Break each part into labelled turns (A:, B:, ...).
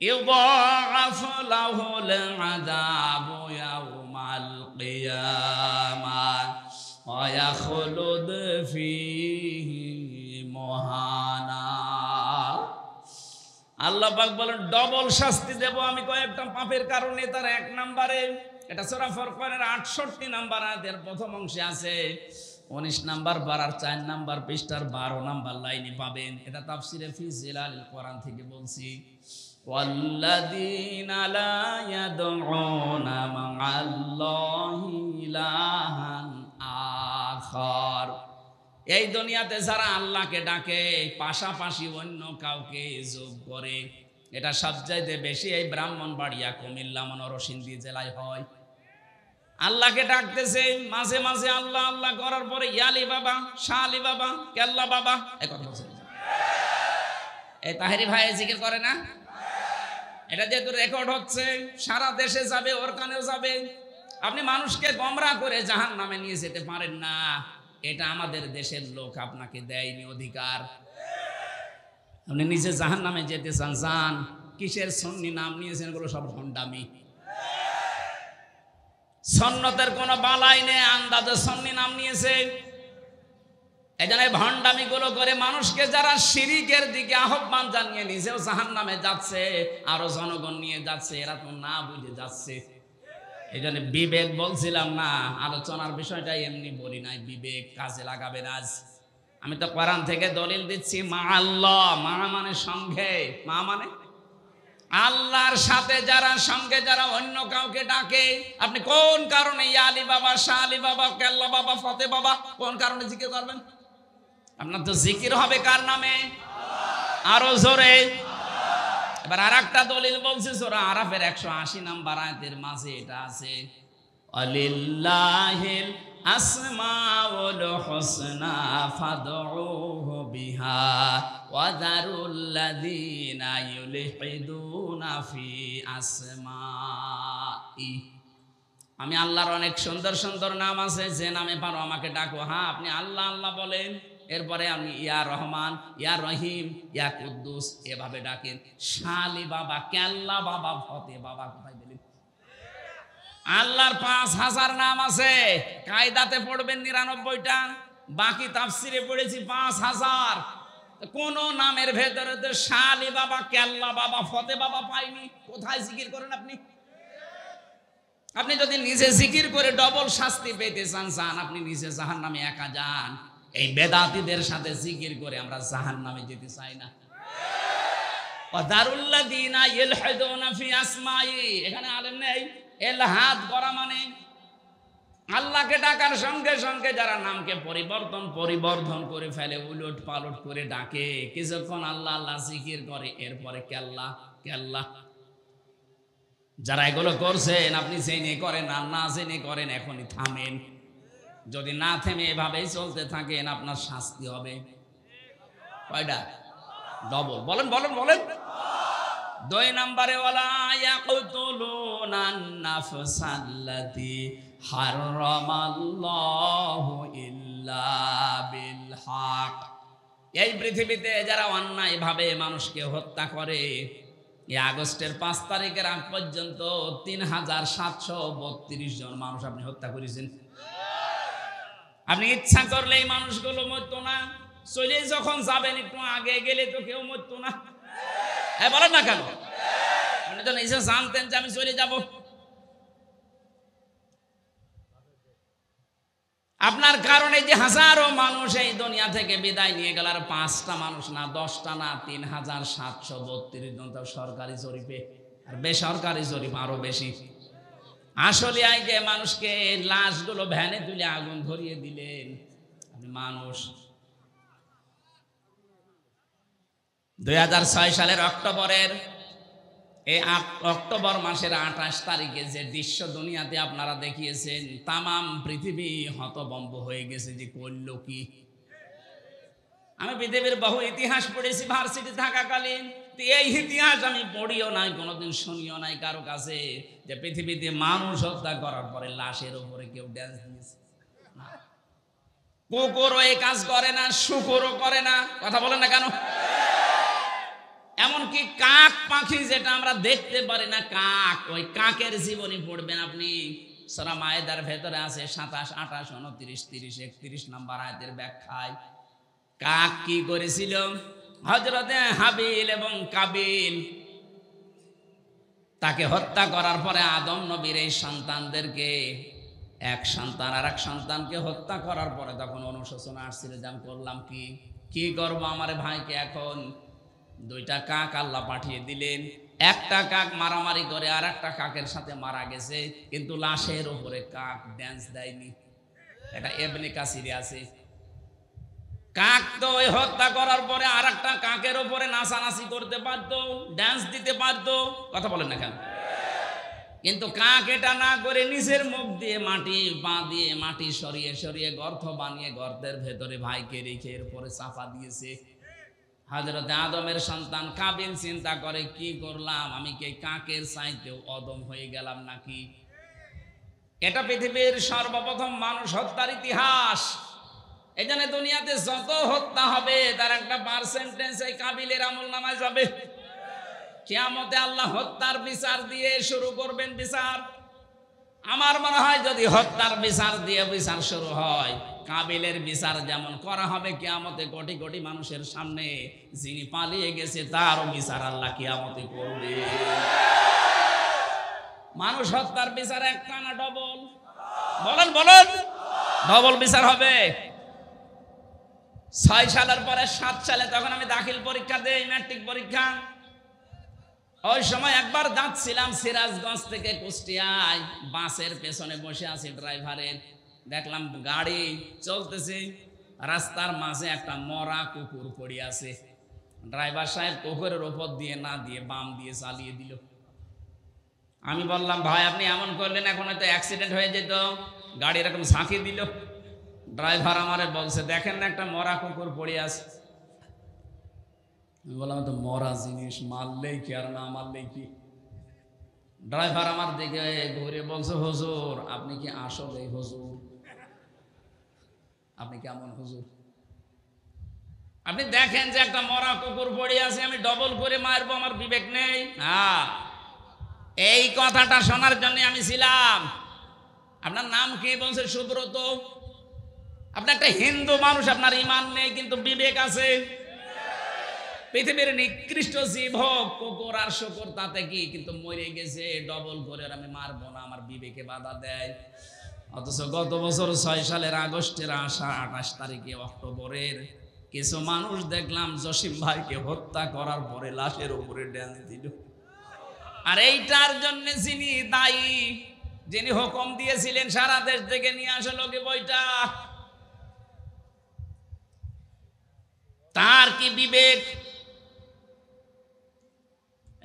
A: ইউদাআফু লাহুল আযাবু ইয়াউমাল কিয়ামাহ ওয়া ইয়াখলুদ ফীহি মুহানা। আল্লাহ পাক বলেন ডবল শাস্তি দেব আমি কয়েকটা পাপের কারণে। তার এক নম্বরে, এটা সূরা ফুরকানের 68 নম্বর আয়াতের প্রথম অংশে আছে, 19 নম্বর পারার 4 নম্বর পৃষ্ঠার 12 নম্বর লাইনে পাবেন। এটা তাফসিরে ফি জিলালিল কোরআন থেকে বলছি। ওয়াল্লাযীনা লা ইয়াদউনা মা'আল্লাহি ইলাহান আখার, এই দুনিয়াতে যারা আল্লাহকে ডাকে পাশাপাশি অন্য কাউকে যোগ করে, এটা সবচাইতে বেশি এই ব্রাহ্মণবাড়িয়া, কুমিল্লা, নরসিংদী জেলায় হয়। আল্লাহকে ডাকতেছে, মাঝে মাঝে আল্লাহ আল্লাহ করার পরে ইয়ালি বাবা, শাহ আলী বাবা, কেল্লা বাবা, এই কথা বলছে। এই তাহেরি ভাই জিকির করে না? এটা যেহেতু রেকর্ড হচ্ছে, সারা দেশে যাবে, ওর কানেও যাবে। আপনি মানুষকে গোমরাহ করে জাহান্নামে নিয়ে যেতে পারেন না। এটা আমাদের দেশের লোক আপনাকে দেয়নি অধিকার। আপনি নিজে জাহান্নামে যেতে চান, যান। কিসের সুন্নি নাম নিয়েছেন, এগুলো সব ভণ্ডামি। সন্ন্যতের কোন বালাই নেই, আন্দাজে সুন্নি নাম নিয়েছে। এই জন্য ভণ্ডামি গুলো করে মানুষকে যারা শিরিকের দিকে আহ্বান জানিয়ে নিজেও জাহান্নামে যাচ্ছে, আরো জনগণ নিয়ে যাচ্ছে, এরা তো না বুঝে যাচ্ছে। এই জন্য বিবেক বলছিলাম না, আলোচনার বিষয়টা এমনি বলি নাই, বিবেক কাজে লাগাবেন। আজ আমি তো কোরআন থেকে দলিল দিচ্ছি, মা আল্লাহ, মা মানে সঙ্গে, মা মানে আল্লাহর সাথে যারা সঙ্গে যারা অন্য কাউকে ডাকে, আপনি কোন কারণে ইয়া আলী বাবা, শাহ আলী বাবা, কেল্লা বাবা, ফতে বাবা, কোন কারণে জিকির করবেন? আপনার তো জিকির হবে কার নামে? আরো জোরে। এবার আরেকটা দলিল বলছি, সূরা আরাফের 180 নম্বর আয়াতের মাঝে এটা আছে, আলিল্লাহিল আসমাউল হুসনা ফাদউহু বিহা ওয়া যারুল্লাযীনা ইউলহিদুনা ফি আসমাই। আমি আল্লাহর অনেক সুন্দর সুন্দর নাম আছে, যে নামে পারো আমাকে ডাকো। হ্যাঁ, আপনি আল্লাহ আল্লাহ বলেন, এরপরে আমি ইয়া রহমান, ইয়া রহিম, ইয়া কুদ্দুস এভাবে ডাকেন। শালি বাবা, কেল্লা বাবা, ফতে বাবা কোথায় দিলেন? আল্লাহর 5000 নাম আছে, কায়দাতে পড়বেন 99টা, বাকি তাফসিরে পড়েছি 5000। কোন নামের ভেতরে তো শালি বাবা, কেল্লা বাবা, ফতে বাবা পাইনি। কোথায় জিকির করেন আপনি? আপনি যদি নিজে জিকির করে ডবল শাস্তি পেতে চান, যান আপনি নিজে জাহান্নামে একা যান। এই বেদাতীদের সাথে জিকির করে আমরা জাহান্নামে যেতে চাই না। ওয়াদারুল্লাযীনা ইলহাদুনা ফি আসমাই, এখানে আলেম নেই। ইলহাদ করা মানে আল্লাহকে ডাকার সঙ্গে সঙ্গে যারা নামকে পরিবর্তন করে ফেলে, উলট পালট করে ডাকে, কিছুক্ষণ আল্লাহ আল্লাহ জিকির করে, এরপরে কেল্লা কেল্লা। যারা এগুলো করছেন, আপনি জেনে করেন আর না জেনে করেন, এখনই থামেন। যদি না থেমে এভাবেই চলতে থাকেন, আপনার শাস্তি হবে কয়টা? ডবল। বলেন বলেন বলেন। 2 নম্বরে, ওয়ালা ইয়াকতুলুনান নাফসাল্লাতী হারামাল্লাহু ইল্লা বিল হক। এই পৃথিবীতে যারা অন্যায় ভাবে মানুষকে হত্যা করে, এই আগস্টের 5 তারিখের আগ পর্যন্ত 3732 জন মানুষ আপনি হত্যা করেছেন। আপনি ইচ্ছা করলে এই মানুষগুলো মরতো না, চলে যখন যাবেন একটু আগে গেলে তো কেউ মরতো না। বলেন না কেন? আপনি তো নিজে জানতেন যে আমি চলে যাব। আপনার কারণে যে হাজারো মানুষ এই দুনিয়া থেকে বিদায় নিয়ে গেল, আর 5টা মানুষ না, 10টা না, 3732 জন তো সরকারি জরিপে, আর বেসরকারি জরিপ আরো বেশি। আসলে আগে মানুষকে লাশগুলো ভ্যানে তুলে আগুন ধরিয়ে দিলেন আপনি মানুষ। 2006 সালের অক্টোবর মাসের 28 তারিখে যে দৃশ্য দুনিয়াতে আপনারা দেখিয়েছেন, তামাম পৃথিবী হতভম্ব হয়ে গেছে যে করল কি। আমি পৃথিবীর বহু ইতিহাস পড়েছি ভার্সিটি থাকাকালীন, এই ইতিহাস আমি পড়িও নাই, কোনোদিন শুনিও নাই কারো কাছে যে পৃথিবীতে মানুষ হত্যা করার পরে লাশের উপরে কেউ ড্যান্স দিয়েছে। কুকুরও এই কাজ করে না, শুকুরও করে না। কথা বলেন না কেন? এমনকি কাক পাখি যেটা আমরা দেখতে পারি না, কাক, ওই কাকের জীবনী পড়বেন আপনি, সূরা মায়েদার ভেতরে আছে 27, 28, 29, 30, 31 নম্বর আয়াতের ব্যাখ্যায়। কাক কি করেছিল? হযরতে হাবিল এবং কাবিল তাকে হত্যা করার পরে আদম নবীর এই সন্তানদেরকে, এক সন্তান আর এক সন্তানকে হত্যা করার পরে তখন অনুশোচনা আসছিল যে আমি করলাম কি করবো আমার ভাইকে। এখন দুইটা কাক আল্লাহ পাঠিয়ে দিলেন। একটা কাক মারামারি করে আর একটা কাকের সাথে মারা গেছে, কিন্তু লাশের উপরে কাক ড্যান্স দেয়নি। এটা ইবনে কাসিরে আছে। কাক তো ওই হত্যা করার পরে আর একটা কাকের উপরে নাচানাচি করতে পারতো, ড্যান্স দিতে পারতো, কথা বলেন না কেন? কিন্তু কাক এটা না করে নিজের মুখ দিয়ে মাটি, পা দিয়ে মাটি সরিয়ে সরিয়ে গর্ত বানিয়ে গর্তের ভেতরে ভাইকে রেখে এরপরে চাপা দিয়েছে। হযরত আদমের সন্তান কাবিল চিন্তা করে, কি করলাম আমি, কি কাকের চাইতেও অদম হয়ে গেলাম নাকি? এটা পৃথিবীর সর্বপ্রথম মানুষ হত্যার ইতিহাস। এই জন্য দুনিয়াতে যত হত্যা হবে তার একটা পার্সেন্টেজ এই কাবিলের আমলনামায় যাবে। কিয়ামতে আল্লাহ হত্যার বিচার দিয়ে শুরু করবেন বিচার। আমার মনে হয় যদি হত্যার বিচার দিয়ে বিচার শুরু হয়, কাবিলের বিচার যেমন করা হবে কিয়ামতে কোটি কোটি মানুষের সামনে, যিনি পালিয়ে গেছে তারও বিচার আল্লাহ কিয়ামতে করবে। মানুষ হত্যার বিচার একটা না ডবল? বলেন বলেন, ডবল বিচার হবে। 6 সালের পরে 7 সালে তখন আমি দাখিল পরীক্ষা দেই, ম্যাট্রিক পরীক্ষা। ওই সময় একবার যাচ্ছিলাম সিরাজগঞ্জ থেকে কুষ্টিয়ায়, বাসের পেছনে বসে আছি ড্রাইভারের, দেখলাম গাড়ি চলতেছে, রাস্তার মাঝে একটা মরা কুকুর পড়ে আছে। ড্রাইভার সাহেব কুকুরের উপর দিয়ে না দিয়ে বাম দিয়ে চালিয়ে দিল। আমি বললাম, ভাই আপনি এমন করলেন, এখন হয়তো অ্যাক্সিডেন্ট হয়ে যেত। গাড়ি এরকম ঝাঁকি দিল। ড্রাইভার আমারে বলছে, দেখেন না একটা মরা কুকুর পড়ে আছে। আমি বললাম, তো মরা জিনিস মারলেই কি আর না মারলেই কি? ড্রাইভার আমার দিকে ঘুরে বলছে, হুজুর আপনি কি আসলে হুজুর? আপনি কেমন হুজুর? আপনি দেখেন যে একটা মরা কুকুর পড়ে আছে, আমি ডবল করে মারবো, আমার বিবেক নেই? হ্যাঁ, এই কথাটা শোনার জন্য আমি ছিলাম। আপনার নাম কি? বলছে সুব্রত। আপনি একটা হিন্দু মানুষ, আপনার ঈমান নেই কিন্তু বিবেক আছে। পৃথিবীর নিকৃষ্ট জীব হোক কুকুর আর শুকর, তাতে কি, কিন্তু মরে গেছে, ডবল করে আমি মারবো না, আমার বিবেকে বাধা দেয়। অথচ গত বছর 6 সালের আগস্টের 28 তারিখে অক্টোবরের কিছু মানুষ দেখলাম জসিম ভাইকে হত্যা করার পরে লাশের উপরে ড্যান্স দিল। আর এইটার জন্য যিনি দায়ী, যিনি হুকুম দিয়েছিলেন সারা দেশ থেকে নিয়ে আসে লোকে বইটা, তার কি বিবেক?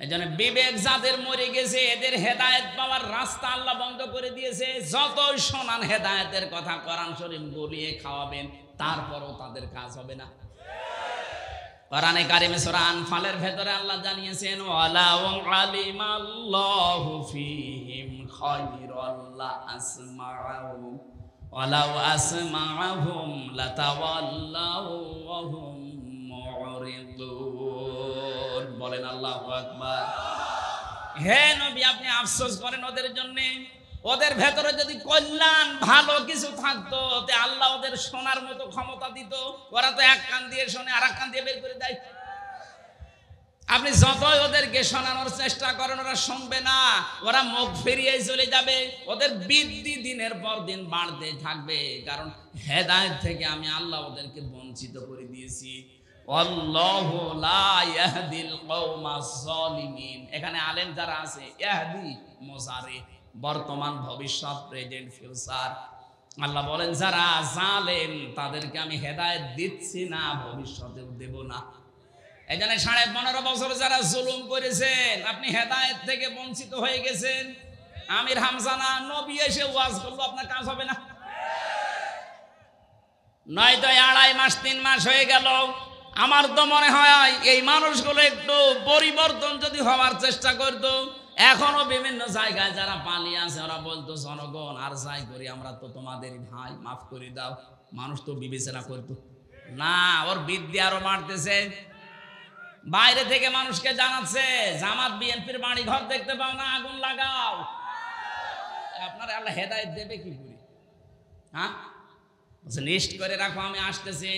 A: এজন্য বিবেক যাদের মরে গেছে এদের হেদায়েত পাওয়ার রাস্তা আল্লাহ বন্ধ করে দিয়েছে। যতই শোনান হেদায়েতের কথা, কোরআন শরীফ গলিয়ে খাওয়াবেন, তারপরও তাদের কাজ হবে না। কোরআনে কারিমে সূরা আনফালের ভেতরে আল্লাহ জানিয়েছেন, ওয়ালাউ আলিমাল্লাহু ফীহিম খায়রাল লা আসমা'হুম ওয়ালাউ আসমা'হুম লাতাওয়াল্লাউ ওয়া হুম মু'রিদুন। বলেন আল্লাহু আকবার। হে নবী, আপনি আফসোস করেন ওদের জন্য। ওদের ভেতরে যদি কল্যাণ ভালো কিছু থাকতো, তে আল্লাহ ওদের শোনার মতো ক্ষমতা দিত। ওরা তো এক কান দিয়ে শোনে আর এক কান দিয়ে বের করে দেয়। আপনি যতই ওদেরকে শোনানোর চেষ্টা করেন ওরা শুনবে না, ওরা মুখ ফিরিয়ে চলে যাবে। ওদের বৃদ্ধি দিনের পর দিন বাড়তে থাকবে, কারণ হেদায়েত থেকে আমি আল্লাহ ওদেরকে বঞ্চিত করে দিয়েছি। আল্লাহু লা ইয়াহদিল কওমাজ জালিমিন। এখানে আলেম যারা আছে, ইয়াহদি মুজারি, বর্তমান ভবিষ্যৎ, প্রেজেন্ট ফিউচার। আল্লাহ বলেন যারা জালেম তাদেরকে আমি হেদায়েত দিচ্ছি না, ভবিষ্যতেও দেব না। এই জন্য 15.5 বছর যারা জুলুম করেছেন, আপনি হেদায়েত থেকে বঞ্চিত হয়ে গেছেন। আমির হামজা না, নবী এসে ওয়াজ করলো, আপনার কাজ হবে না। নয়তো 2.5 মাস 3 মাস হয়ে গেল। আমার তো মনে হয় এই মানুষগুলো একটু পরিবর্তন যদি হওয়ার চেষ্টা করতো। এখনো বিভিন্ন জায়গায় যারা পালিয়ে আছে ওরা বলতো, জনগণ আর যাই করি আমরা তো তোমাদের ভাই, মাফ করে দাও। মানুষ তো বিবেচনা করতো না, ওর বিদ্যা আরো বাড়তেছে। বাইরে থেকে মানুষকে জানাচ্ছে জামাত বিএনপির বাড়ি ঘর দেখতে পাও না, আগুন লাগাও। আপনারা আল্লাহ হেদায়েত দেবে কি করে? হ্যাঁ, লিস্ট করে রাখো, আমি আসতেছি,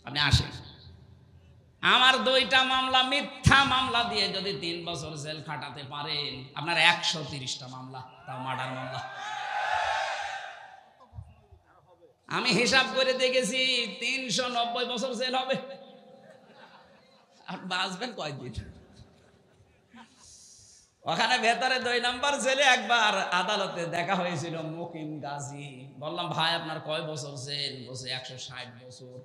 A: আপনি আসেন। আমার 2টা মামলা মিথ্যা মামলা দিয়ে যদি 3 বছর জেল খাটাতে পারেন, আপনার 130টা মামলা, তাও মার্ডার মামলা। আমি হিসাব করে দেখেছি 390 বছর জেল হবে। আর বাঁচবেন কয়দিন? ওখানে ভেতরে 2 নম্বর জেলে একবার আদালতে দেখা হয়েছিল মুকিম গাজী। বললাম ভাই আপনার কয় বছর জেল? বলছে 160 বছর।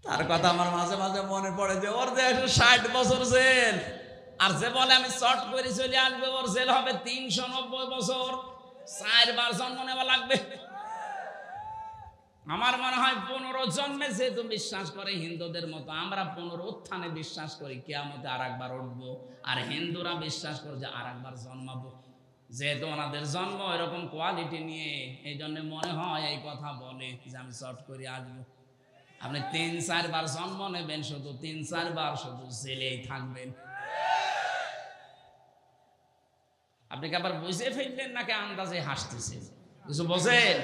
A: তার কথা আমার মাঝে মাঝে মনে পড়ে যে ওর যে 160 বছর জেল, আর যে বলে আমি শর্ট করে চলে আসবে, ওর জেল হবে 390 বছর। 4 বার জন্ম নেওয়া লাগবে। আমার মনে হয় 15 জন্মে যেহেতু বিশ্বাস করে হিন্দুদের মতো, আমরা 15 উত্থানে বিশ্বাস করি কিয়ামতে আরেকবার উঠবো, আর হিন্দুরা বিশ্বাস করে যে আরেকবার জন্মাবো। যেহেতু ওনাদের জন্ম এরকম কোয়ালিটি নিয়ে, এই জন্য মনে হয় এই কথা বলে যে আমি শর্ট করে আসবো। আপনি 3-4 বার জন্ম নেবেন, শুধু 3-4 বার শুধু জেলেই থাকবেন। আপনি কি আবার বুঝে ফেললেন নাকি আন্দাজে হাসতেছেন? কিছু বোঝেন?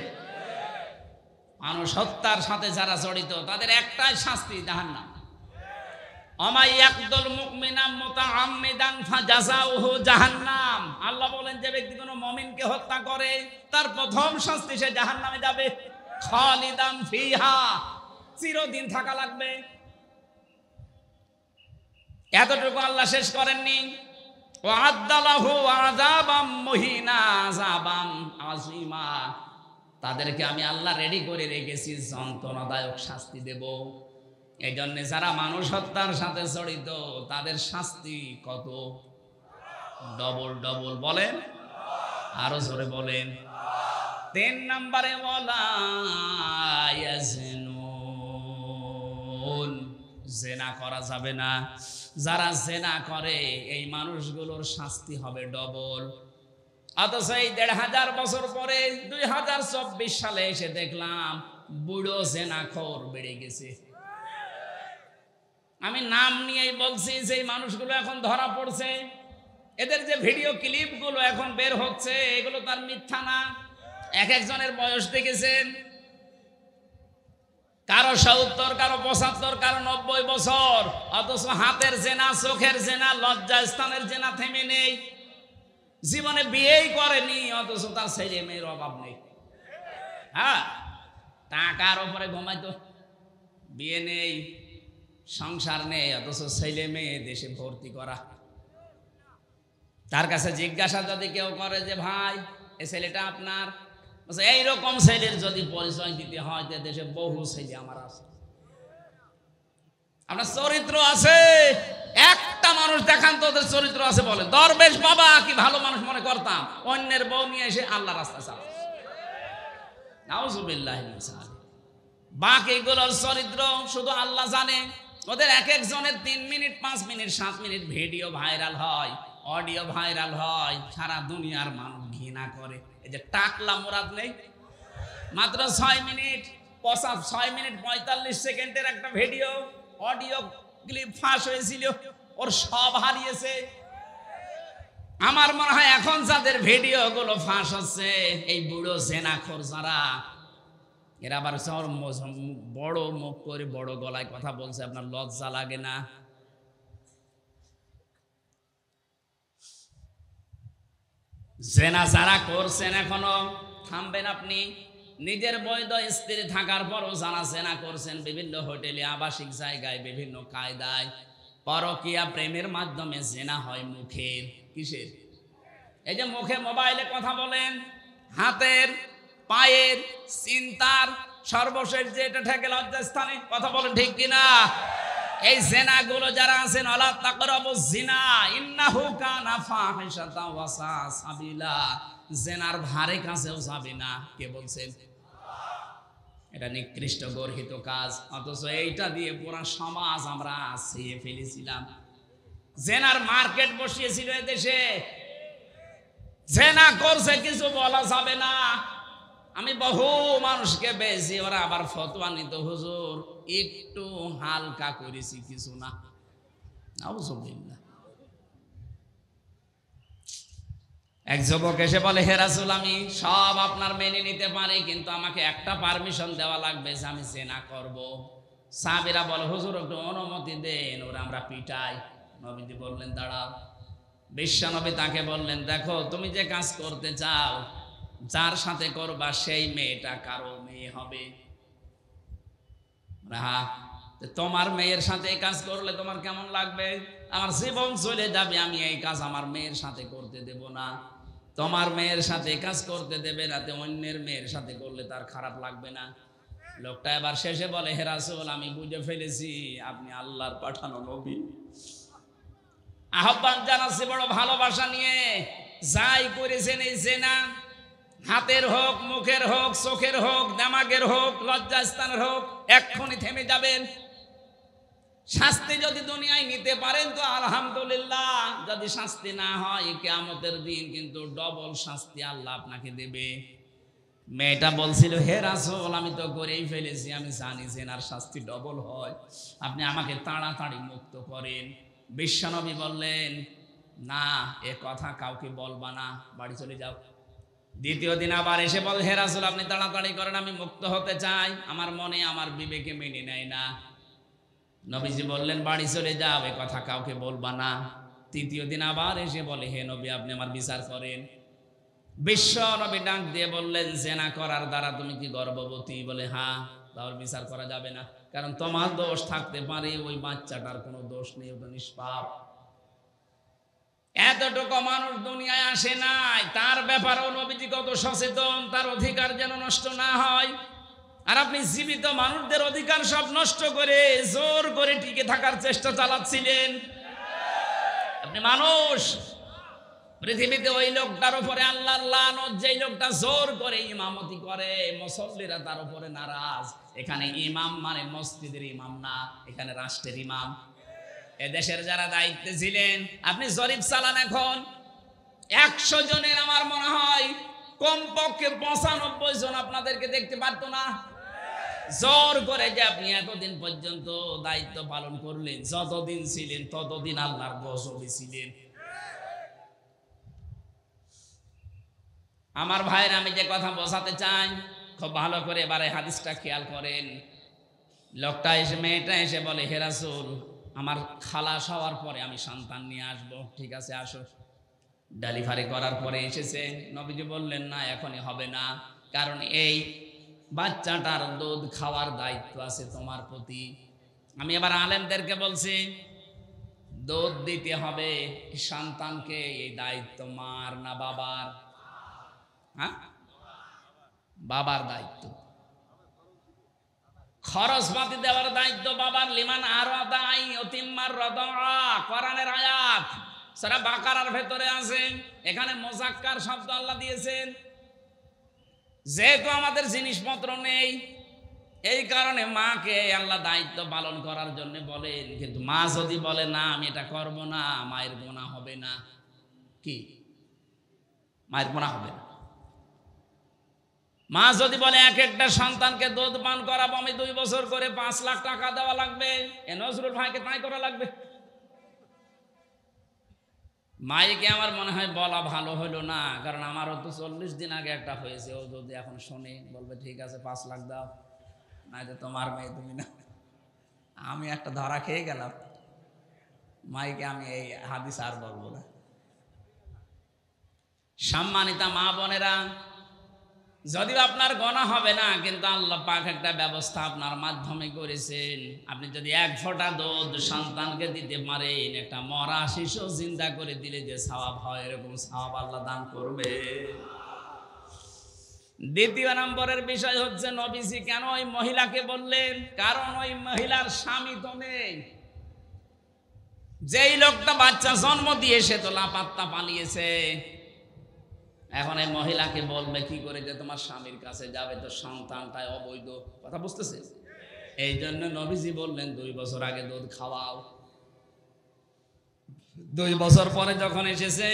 A: মানুষ হত্যার সাথে যারা জড়িত তাদের একটাই শাস্তি, জাহান্নাম। আমাই ইয়াকতুল মুমিনা মুতাআম্মিদান ফাজাযাউহু জাহান্নাম। আল্লাহ বলেন যে ব্যক্তি কোনো মুমিনকে হত্যা করে তার প্রথম শাস্তি সে জাহান্নামে যাবে, খালিদান ফিহা, চিরদিন থাকা লাগবে। এতটুকু আল্লাহ শেষ করেননি, ওয়া'আদ্দালাহু আযাবাম মুহিনা, আযাবাম আযীমা, তাদেরকে আমি আল্লাহ রেডি করে রেখেছি যন্ত্রণাদায়ক শাস্তি দেব। এই জন্য যারা মানুষ হত্যার সাথে জড়িত তাদের শাস্তি কত? Double double. বলেন, আরো জোরে বলেন। 3 নম্বরে ওয়ালা ইয়াজনুন, জেনা করা যাবে না। যারা জেনা করে এই মানুষগুলোর শাস্তি হবে ডবল। অথচ এই 1500 বছর পরে 2024 সালে এসে দেখলাম বুড়ো জেনাখোর বেড়ে গেছে। আমি নাম নিয়েই বলছি যে মানুষগুলো এখন ধরা পড়ছে, এদের যে ভিডিও ক্লিপগুলো এখন বের হচ্ছে এগুলো তার মিথ্যা না। এক একজনের বয়স দেখেছেন, কারো 70, কারো 75, কারো 90 বছর। অথচ হাতের জেনা, চোখের জেনা, লজ্জাস্থানের জেনা থেমে নেই। জীবনে বিয়েই করেনি, অথচ তার ছেলে মেয়ের অভাব নেই। হ্যাঁ, টাকার উপরে ঘুমাইতো, বিয়ে নেই, সংসার নেই, অথচ ছেলে মেয়ে দেশে ভর্তি করা। তার কাছে জিজ্ঞাসা যদি কেউ করে যে ভাই এই ছেলেটা আপনার, এইরকম ছেলের যদি পরিচয় দিতে হয় যে দেশে বহু ছেলে আমার আছে। আপনার চরিত্র আছে, একটা মানুষ দেখান তো ওদের চরিত্র আছে বলে। দরবেশ বাবা কি ভালো মানুষ মনে করতাম, অন্যের বউ নিয়ে এসে আল্লাহ রাস্তা চালাচ্ছে। নাউজুবিল্লাহি মিন যালিক। বাকিগুলোর চরিত্র শুধু আল্লাহ জানে। ওদের এক একজনের 3 minute, 5 minute, 7 minute video viral হয়, অডিও ভাইরাল হয়, সারা দুনিয়ার মানুষ ঘৃণা করে। এই যে টাকলা মুরাদ নেই, মাত্র 6 মিনিট 45 সেকেন্ডের একটা ভিডিও অডিও ক্লিপ ফাঁস হয়েছিল, ওর সব হারিয়েছে। আমার মনে হয় এখন যাদের ভিডিও গুলো ফাঁস হচ্ছে এই বুড়ো জেনাখোর যারা, এরা আবার বড় মুখ করে বড় গলায় কথা বলছে, আপনার লজ্জা লাগে না? জেনা যারা করছেন এখনো থামবেন আপনি? নিজের বৈধ স্ত্রী থাকার পরও যারা জেনা করছেন, বিভিন্ন হোটেলে, আবাসিক জায়গায়, বিভিন্ন কায়দায় পরকীয়া প্রেমের মাধ্যমে জেনা হয় মুখের। কিসের? এই যে মুখে মোবাইলে কথা বলেন, হাতের, পায়ের, চিন্তার, সর্বশেষ যে এটা ঠেকে লজ্জাস্থানে কথা বলেন, ঠিক কিনা? এই জেনা গুলো যারা আছেন, আলা তাকরাবুজ জিনা ইন্নাহু কানা ফাহিশাতাও ওয়া সা সাবিলা, জেনার ধারে কাছেও যাবে না। কে বলছেন? এটা নিকৃষ্ট গর্হিত কাজ। অথচ এইটা দিয়ে পুরো সমাজ আমরা ছেয়ে ফেলেছিলাম। জেনার মার্কেট বসিয়েছিল এদেশে, জেনা করছে কিছু বলা যাবে না। আমি বহু মানুষকে পেয়েছি, ওরা আবার ফতোয়া নিত, হুজুর একটু হালকা করেছি কিছু না। নাউজুবিল্লাহ। এক যুবক এসে বলে, হে রাসূল, আমি সব আপনার মেনে নিতে পারি, কিন্তু আমাকে একটা পারমিশন দেওয়া লাগবে যে আমি জিনা করব। সাহাবীরা বলে, হুজুর একটু অনুমতি দেন, ওরা আমরা পিটাই। নবীজি বললেন, দাঁড়াও। বিশ্বনবী তাকে বললেন, দেখো তুমি যে কাজ করতে চাও, যার সাথে করবা সেই মেয়েটা কারো মেয়ে হবে। হ্যাঁ, তোমার মেয়ের সাথে এই কাজ করলে তোমার কেমন লাগবে? আমার জীবন চলে যাবে, আমি এই কাজ আমার মেয়ের সাথে করতে দেব না। তোমার মেয়ের সাথে কাজ করতে দেবে, রাতে অন্যের মেয়ের সাথে করলে তার খারাপ লাগবে না? লোকটা এবার শেষে বলে, হে রাসূল, আমি বুঝে ফেলেছি আপনি আল্লাহর পাঠানো নবী। আহ্বান জানাচ্ছি বড় ভালোবাসা নিয়ে, যাই করেছেন এই জেনা, হাতের হোক, মুখের হোক, চোখের হোক, দিমাগের হোক, লজ্জাস্থানের হোক, এক্ষুনি থেমে যাবেন। শাস্তি যদি দুনিয়ায় নিতে পারেন তো আলহামদুলিল্লাহ, যদি শাস্তি না হয় কিয়ামতের দিন কিন্তু ডবল শাস্তি আল্লাহ আপনাকে দেবে। মেয়েটা বলছিল, হে রাসূল, আমি তো করেই ফেলেছি, আমি জানি জেনার শাস্তি ডবল হয়, আপনি আমাকে তাড়াতাড়ি মুক্ত করেন। বিশ্বনবী বললেন, না, এ কথা কাউকে বলবা না, বাড়ি চলে যাও। দ্বিতীয় দিন আবার এসে বল, হে রাসূল, আপনি তাড়াতাড়ি করেন, আমি মুক্ত হতে চাই, আমার মনে আমার বিবেকে মেনে নেয় না। নবীজি বললেন, বাড়ি চলে যাও, এ কথা কাউকে বলবা না। তৃতীয় দিন আবার এসে বলে, হে নবী, আপনি আমার বিচার করেন। বিশ্ব নবী ডাক দিয়ে বললেন, জেনা করার দ্বারা তুমি কি গর্ভবতী? বলে, হ্যাঁ। তাহলে বিচার করা যাবে না, কারণ তোমার দোষ থাকতে পারে, ওই বাচ্চাটার কোনো দোষ নেই, ওটা নিষ্পাপ। এতটুকু মানুষ দুনিয়ায় আসে নাই, তার ব্যাপারেও নবীজি কত সচেতন, তার অধিকার যেন নষ্ট না হয়। আর আপনি জীবিত মানুষদের অধিকার সব নষ্ট করে জোর করে টিকে থাকার চেষ্টা চালাচ্ছিলেন। আপনি মানুষ, পৃথিবীতে ওই লোকটার উপরে আল্লাহর লানত, যেই লোকটা জোর করে ইমামতি করে, মুসল্লিরা তার উপরে নারাজ। এখানে ইমাম মানে মসজিদের ইমাম না, এখানে রাষ্ট্রের ইমাম। এদেশের যারা দায়িত্বে ছিলেন, আপনি জরিপ চালান, এখন 100 জনের আমার মনে হয় কমপক্ষে 95 জন আপনাদেরকে দেখতে পারতো না। জোর করে যে আপনি এতদিন পর্যন্ত দায়িত্ব পালন করলেন, যতদিন ছিলেন ততদিন আল্লাহর গজবে ছিলেন। আমার ভাইয়ের, আমি যে কথা বোঝাতে চাই খুব ভালো করে এবারে হাদিসটা খেয়াল করেন। লোকটা এসে, মেয়েটা এসে বলে, হে রাসূল, আমার খালাস হওয়ার পরে আমি সন্তান নিয়ে আসবো। ঠিক আছে, আসো। ডেলিভারি করার পরে এসেছে। নবীজি বললেন, না, এখনই হবে না, কারণ এই বাচ্চাটার দুধ খাওয়ার দায়িত্ব আছে তোমার প্রতি। আমি এবার আলেমদেরকে বলছি, দুধ দিতে হবে সন্তানকে, এই দায়িত্ব মার না বাবার? হ্যাঁ, বাবার দায়িত্ব। খরচ পাতি দেওয়ার দায়িত্ব বাবার। লিমান আরাদা আন ইউতিম্মার রাদা, কোরআনের আয়াত, সূরা বাকারার ভেতরে আছে। এখানে মুযাক্কার শব্দ আল্লাহ দিয়েছেন। যেহেতু আমাদের জিনিসপত্র নেই, এই কারণে মাকে আল্লাহ দায়িত্ব পালন করার জন্য বলেন। কিন্তু মা যদি বলে, না, আমি এটা করব না, মায়ের গুনাহ হবে না। কি? মায়ের গুনাহ হবে না। মা যদি বলে, এক একটা সন্তানকে দুধ পান করাবো আমি 2 বছর করে, 5 লাখ টাকা দেওয়া লাগবে, এ নজরুল ভাইকে তাই করা লাগবে। মাইকে আমার মনে হয় বলা ভালো হলো না, কারণ আমারও তো 40 দিন আগে একটা হয়েছে। ও যদি এখন শোনে, বলবে ঠিক আছে 5 লাখ দাও, না যে তোমার মেয়ে তুমি না। আমি একটা ধরা খেয়ে গেলাম। মাইকে আমি এই হাদিস আর বলবো না। সম্মানিতা মা বোনেরা, যদিও আপনার গুনাহ হবে না, কিন্তু আল্লাহ পাক একটা ব্যবস্থা আপনার মাধ্যমে করেছেন। আপনি যদি 1 ফোঁটা দুধ সন্তানকে দিতে পারেন, একটা মরা শিশু জিন্দা করে দিলে যে সওয়াব হয়, এরকম সওয়াব আল্লাহ দান করবে। দ্বিতীয় নম্বরের বিষয় হচ্ছে, নবীজি কেন ওই মহিলাকে বললেন? কারণ ওই মহিলার স্বামী তো নেই। যেই লোকটা বাচ্চা জন্ম দিয়ে সে তো লাপাত্তা পালিয়েছে। এখন এই মহিলাকে বলবে কি করে যে তোমার স্বামীর কাছে যাবে? তো সন্তানটাই অবৈধ। কথা বুঝতেছে? এই জন্য নবীজি বললেন 2 বছর আগে দুধ খাওয়াও। 2 বছর পরে যখন এসেছে,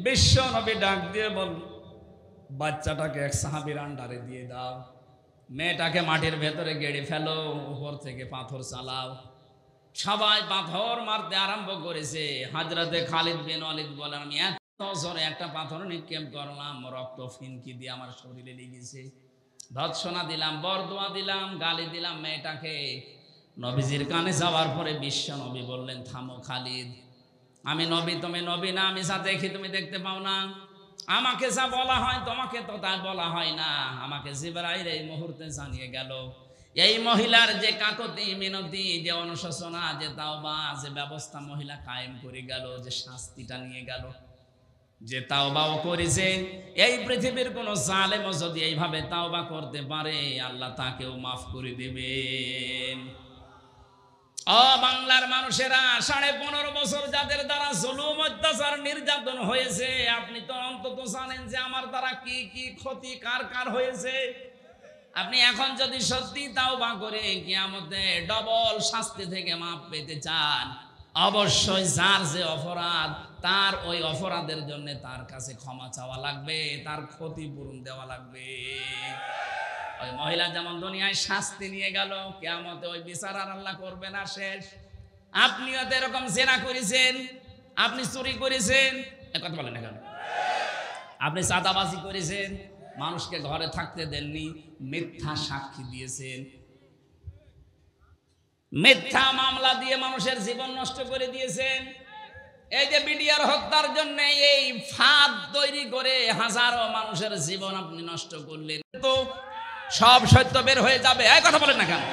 A: বিশ্ব নবী ডাক দিয়ে বল, বাচ্চাটাকে এক সাহাবীর আন্ডারে দিয়ে দাও, মেয়েটাকে মাটির ভেতরে গেড়ে ফেলো, উপর থেকে পাথর চালাও। সবাই পাথর মারতে আরম্ভ করেছে। হযরতে খালিদ বিন ওয়ালিদ বলেন, আমি এত জোরে একটা পাথর নিক্ষেপ করলাম, রক্ত ফিনকি দিয়ে আমার শরীরে লেগেছে। ভৎসনা দিলাম, বরদোয়া দিলাম, গালি দিলাম মেয়েটাকে। নবীজির কানে যাওয়ার পরে বিশ্ব নবী বললেন, থামো খালিদ, আমি নবী, তুমি নবী না। আমি যা দেখি তুমি দেখতে পাও না। আমাকে যা বলা হয় তোমাকে তো তা বলা হয় না। আমাকে জিবরাইল এই মুহূর্তে জানিয়ে গেল, এই মহিলার যে কাকতি মিনতি, যে অনুশোচনা, যে তাওবা, যে ব্যবস্থা মহিলা কায়েম করে গেল, যে শাস্তিটা নিয়ে গেল, যে তাওবাও করেছে, এই পৃথিবীর কোন জালেমও যদি এইভাবে তাওবা করতে পারে, আল্লাহ তাকেও মাফ করে দেবেন। ও বাংলার মানুষেরা, 15.5 বছর যাদের দ্বারা জুলুম, অত্যাচার, নির্যাতন হয়েছে, আপনি তো অন্তত জানেন যে আমার দ্বারা কি কি ক্ষতি কার কার হয়েছে। আপনি এখন যদি সত্যি তাওবা করে কিয়ামতে ডবল শাস্তি থেকে মাপ পেতে চান, অবশ্যই যার যে অপরাধ, তার ওই অপরাধের জন্য তার কাছে ক্ষমা চাওয়া লাগবে, তার ক্ষতিপূরণ দেওয়া লাগবে। ওই মহিলা যেমন দুনিয়ায় শাস্তি নিয়ে গেল, কিয়ামতে ওই বিচার আর আল্লাহ করবে না, শেষ। আপনিও তো এরকম জেনা করেছেন, আপনি চুরি করেছেন, কথা বলেন না কেন? আপনি চাঁদাবাজি করেছেন, মানুষকে ঘরে থাকতে দেননি, মিথ্যা সাক্ষী দিয়েছেন, মিথ্যা মামলা দিয়ে মানুষের জীবন নষ্ট করে দিয়েছেন। এই যে বিডিআর হত্যার জন্য এই ফাঁদ তৈরি করে হাজারো মানুষের জীবন আপনি নষ্ট করলেন। তো সব সত্য বের হয়ে যাবে, এই কথা বলেন না কেন?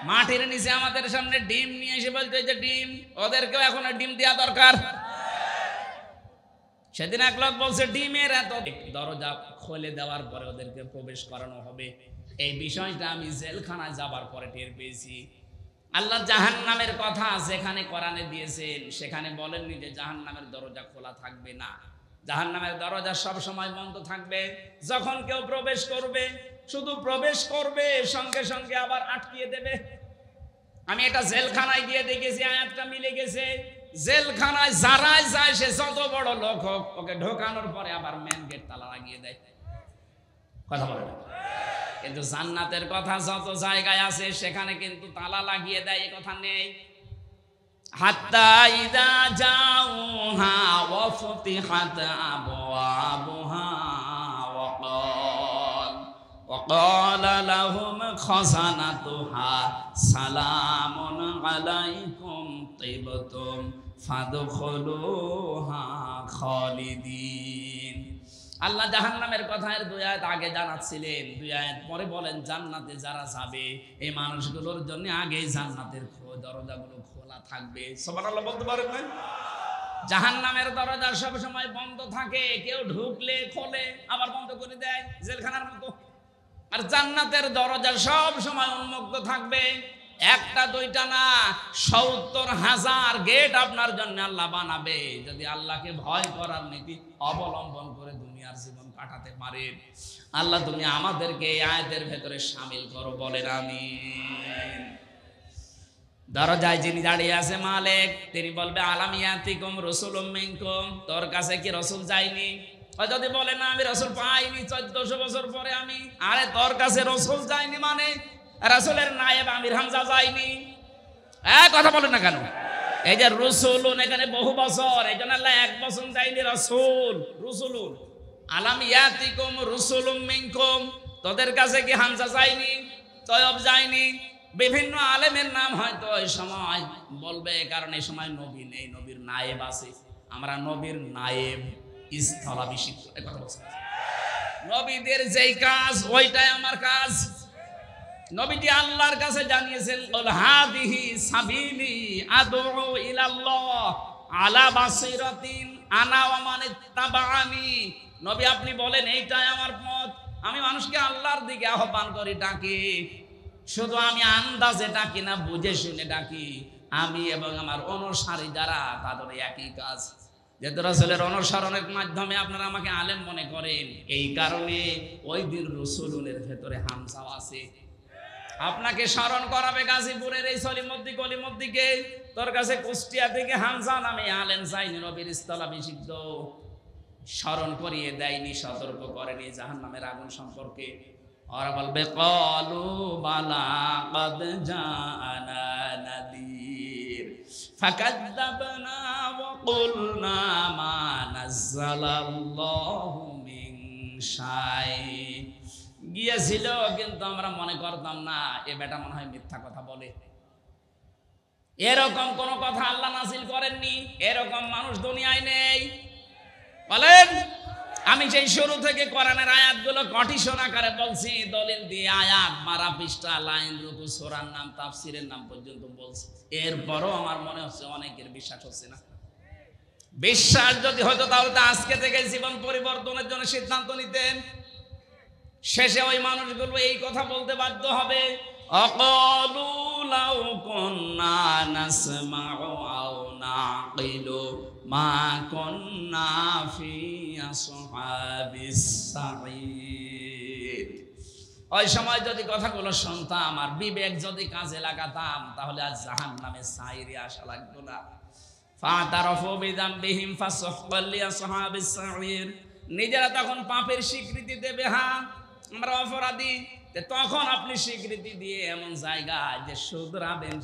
A: মাটির নিচে আমাদের সামনে ডিম নিয়ে এসে বলতে, যে ডিম, ওদেরকেও এখন ডিম দেওয়া দরকার। সেদিন এক লোক বলছে ডিমের এত, দরজা খুলে দেওয়ার পরে ওদেরকে প্রবেশ করানো হবে। এই বিষয়টা আমি জেলখানায় যাবার পরে টের পেয়েছি। আল্লাহ জাহান্নামের কথা যেখানে কোরআনে দিয়েছেন, সেখানে বলেননি যে জাহান্নামের দরজা খোলা থাকবে না। জাহান্নামের দরজা সব সময় বন্ধ থাকবে। যখন কেউ প্রবেশ করবে, শুধু প্রবেশ করবে, সঙ্গে সঙ্গে আবার আটকিয়ে দেবে। আমি এটা জেলখানায় গিয়ে দেখেছি, আয়াতটা মিলে গেছে। জেলখানায় যারাই যায়, সে যত বড় লোক হোক, ওকে ঢোকানোর পরে আবার মেন গেট তালা লাগিয়ে দেয়। কথা বলে না? কিন্তু জান্নাতের কথা যত জায়গায় আছে, সেখানে কিন্তু তালা লাগিয়ে দেয়, এ কথা নেই। হাত্তা ইযা জাউহা ওয়া ফুতিহাত আবওয়াবুহা ওয়া ক্বালা লাহুম খাযানাতুহা সালামুন আলাইকুম তিবতুম ফাদখুলুহা খালিদিন। আল্লাহ জাহান্নামের কথার 2 আয়াত আগে জানাচ্ছিলেন, 2 আয়াত পরে বলেন জান্নাতে যারা যাবে, এই মানুষগুলোর জন্য আগেই জান্নাতের দরজাগুলো খোলা থাকবে। সুবহানাল্লাহ বলতে পারেন না? জাহান্নামের দরজা সব সময় বন্ধ থাকে, কেউ ঢুকলে খোলে আবার বন্ধ করে দেয়, জেলখানার মতো। আর জান্নাতের দরজা সব সময় উন্মুক্ত থাকবে, একটা দুইটা না, 70,000 গেট আপনার জন্য আল্লাহ বানাবে, যদি আল্লাহকে ভয় করার নীতি অবলম্বন করে দুনিয়ার জীবন কাটাতে পারেন। আল্লাহ তুমি আমাদেরকে এই আয়াতের ভেতরে শামিল করো, বলেন আমিন। দরজায় যিনি দাঁড়িয়ে আছে মালিক, তিনি বলবে আলাম ইয়াতিকুম রাসূলুম মিনকুম, তোর কাছে কি রাসূল যায়নি? যদি বলে না আমি রাসূল পাইনি 1400 বছর পরে আমি, আরে তোর কাছে রাসূল যায়নি মানে রাসূলের নায়েব আমির হামজা যায়নি? কথা বলেন না কেন? এই যে রাসূলুন, এখানে বহু বছর, এই জন্য আল্লাহ 1 বছর যায়নি, রাসূল রাসূলুন। আলাম ইয়াতিকুম রাসূলুম মিনকুম, তোদের কাছে কি হামজা যায়নি, তয়ব যায়নি? বিভিন্ন আলেমের নাম হয়তো এই সময় বলবে, কারণ এই সময় নবী নেই, নবীর নায়েব আছে। আমরা নবীর নায়েব, স্থলাভিষিক্ত, এই কথা বলছি। নবীদের যেই কাজ, ওইটাই আমার কাজ। নবীজি আল্লাহর কাছে জানিয়েছেন, হাদিহি সাবিলি আদউ ইলাল্লাহ আলা বাসিরাতিন আনা ওয়া মান ইত্তাবাআনি। নবী আপনি বলেন এইটাই আমার পথ, আমি মানুষকে আল্লাহর দিকে আহ্বান করি, ডাকি। শুধু আমি আন্দাজে ডাকি না, বুঝে শুনে ডাকি। আমি এবং আমার অনুসারী যারা, তাদের একই কাজ। যেহেতু রাসূলের অনুসরণের মাধ্যমে আপনারা আমাকে আলেম মনে করেন, এই কারণে ওই দিন রাসূলের ভেতরে হামজাও আছে। আপনাকে স্মরণ করাবে গাজীপুরের এই সলিমদ্দি গলিমদ্দিকে, তোর কাছে কুষ্টিয়া থেকে হামজা নামে আলেম যায়নি, নবীর স্থলাভিষিক্ত। স্মরণ করিয়ে দেয়নি, সতর্ক করেনি জাহান্নামের আগুন সম্পর্কে। ওরা বলবে ক্বালু বালা ক্বাদ জাআনা নাযীর ফাকাযযাবনা ওয়া কুলনা মা নাযালাল্লাহু মিন শাই। গিয়েছিল কিন্তু আমরা মনে করতাম না এ বেটা মনে হয় মিথ্যা কথা বলে। এরকম কোন কথা আল্লাহ নাযিল করেননি, এরকম মানুষ দুনিয়ায় নেই। বলেন, আমি সেই শুরু থেকে কোরআনের আয়াতগুলো কঠিন আকারে বলছি, দলিল দিয়ে আয়াত মারা পৃষ্ঠা লাইন রুকু সূরার নাম তাফসীরের নাম পর্যন্ত বলছি। এরপরও আমার মনে হচ্ছে অনেকের বিশ্বাস হচ্ছে না। বিশ্বাস যদি হতো তাহলে তো আজকে থেকে জীবন পরিবর্তনের জন্য সিদ্ধান্ত নিতেন। শেষে ওই মানুষগুলো এই কথা বলতে বাধ্য হবে, আকালু লাউ কুন্না নাসমাউ আও নাকিলু মা কুন্না ফি আসহাবিস সাঈদ। ওই সময় যদি কথাগুলো শুনতাম আর বিবেক যদি কাজে লাগাতাম তাহলে আজ জাহান্নামে সাইরে আসা লাগতো না। ফাতারাফু বিযামবিহিম ফাসুহকাল লিআসহাবিস সাঈর। নিজেরা তখন পাপের স্বীকৃতি দেবে, হ্যাঁ আমরা অপরাধী। তখন আপনি স্বীকৃতি দিয়ে এমন জায়গায় যে শুধরাবেন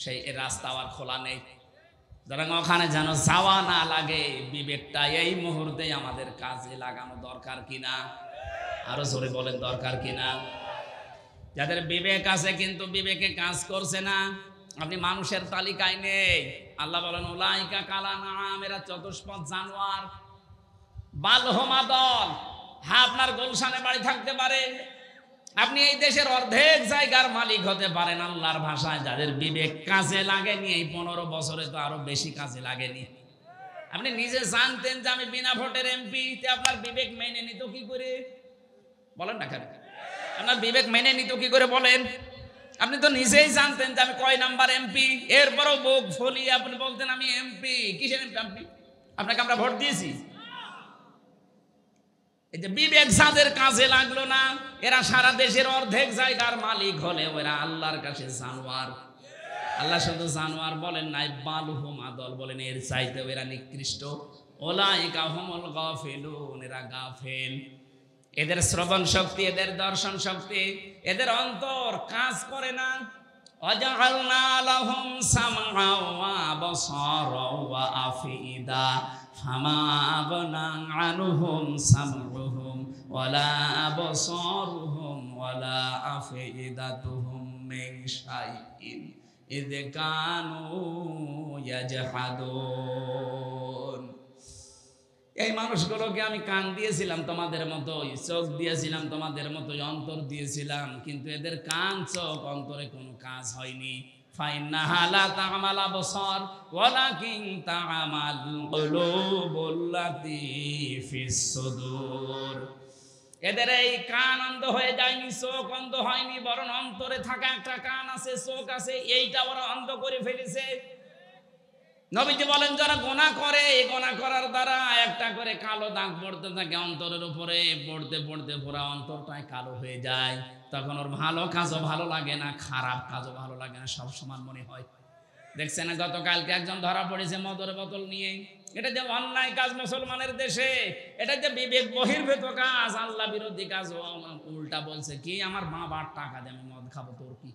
A: সেই রাস্তা আর খোলা নেই। সুতরাং ওখানে যেন যাওয়া না লাগে, বিবেকটা এই মুহূর্তে আমাদের কাজে লাগানো দরকার কিনা? আরো জোরে বলেন দরকার কিনা? যাদের বিবেক আছে কিন্তু বিবেকে কাজ করছে না, আপনি মানুষের তালিকায় নেই। আল্লাহ বলেন উলাইকা কালানাম, এরা চতুষ্পদ জানোয়ার, বালহমা দল। হ্যাঁ, আপনার গুলশানে বাড়ি থাকতে পারে, আপনি এই দেশের অর্ধেক জায়গার মালিক হতে পারেন। আল্লাহর ভাষায় যাদের বিবেক কাজে লাগেনি এই 15 বছরে তো আরো বেশি কাজে লাগেনি। আপনি নিজে জানতেন যে আমি বিনা ভোটের এমপি, আপনার বিবেক মেনে নিত কি করে? বলেন না কেন? আপনার বিবেক মেনে নিত কি করে বলেন? আপনি তো নিজেই জানতেন যে আমি কয় নাম্বার এমপি, এরপরও বুক ফলিয়ে আপনি বলতেন আমি এমপি। কিসের এমপি? আপনাকে আমরা ভোট দিয়েছি। এই যে বিবেক যাদের কাজে লাগলো না, এরা সারা দেশের অর্ধেক জায়গার মালিক হলে ওরা আল্লাহর কাছে জানোয়ার। আল্লাহ শুধু জানোয়ার বলেন নাই, বালহুমা দল বলেন, এর চাইতে এরা নিকৃষ্ট। উলাইকা হুমুল গাফিলুন, এরা গাফেল। এদের শ্রবণ শক্তি, এদের দর্শন শক্তি, এদের অন্তর কাজ করে না। ওয়াজআলনা লাহুম সামআ ওয়া আবসারা ওয়া আফইদা ফামা আগনা আনহুম সামউহুম ওয়ালা আবসারুহুম ওয়ালা আফইদাতুহুম মিন শাইইন ইয কানু ইয়াজহাদুন। এই মানুষগুলোকে আমি কান দিয়েছিলাম তোমাদের মতোই, চোখ দিয়েছিলাম তোমাদের মতোই, অন্তর দিয়েছিলাম, কিন্তু এদের কান চোখ অন্তরে কোনো কাজ হয়নি। ফাইন্নাহা লা তা'মাল আবসার ওয়ালাকিন তা'মাল কুলুবুল্লাতী ফিস সুদূর। এদের এই কান অন্ধ হয়ে যায়নি, চোখ অন্ধ হয়নি, বরং অন্তরে থাকা একটা কান আছে, চোখ আছে, এইটা ওরা অন্ধ করে ফেলেছে। নবীজি বলেন যারা গোনা করে, এই গোনা করার দ্বারা একটা করে কালো দাগ পড়তে থাকে অন্তরের উপরে, পড়তে পড়তে পুরো অন্তরটাই কালো হয়ে যায়। তখন ওর ভালো কাজও ভালো লাগে না, খারাপ কাজও ভালো লাগে না, সব সমান মনে হয়। দেখছেন না গতকালকে একজন ধরা পড়েছে মদের বোতল নিয়ে। এটা যে অন্যায় কাজ মুসলমানের দেশে, এটা যে বিবেক বহির্ভূত কাজ, আল্লাহ বিরোধী কাজ। উল্টা বলছে কি, আমার বাবার টাকা দিয়ে আমি মদ খাবো, তোর কি?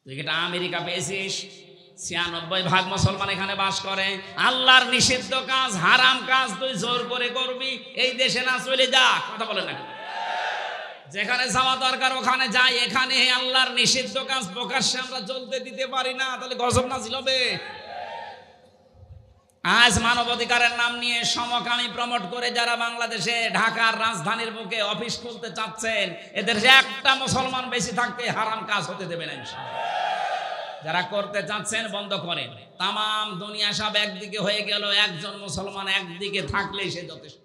A: তুই এটা আমেরিকা পেয়েছিস? 96% মুসলমান এখানে বাস করে। আল্লাহর নিষিদ্ধ কাজ, হারাম কাজ তুই জোর করে করবি, এই দেশে না চলে যা। কথা বলেন না? যেখানে যাওয়া দরকার ওখানে যাই। এখানে আল্লাহর নিষিদ্ধ কাজ প্রকাশ্যে আমরা চলতে দিতে পারি না, তাহলে গজব নাজিল হবে। আজ মানবাধিকারের নাম নিয়ে সমকামী প্রমোট করে যারা বাংলাদেশে ঢাকার রাজধানীর বুকে অফিস খুলতে চাচ্ছেন, এদের একটা মুসলমান বেশি থাকতে হারাম কাজ হতে দেবে না ইনশাআল্লাহ। যারা করতে চাচ্ছেন বন্ধ করেন। তামাম দুনিয়া সব একদিকে হয়ে গেল, একজন মুসলমান একদিকে থাকলেই সে যথেষ্ট।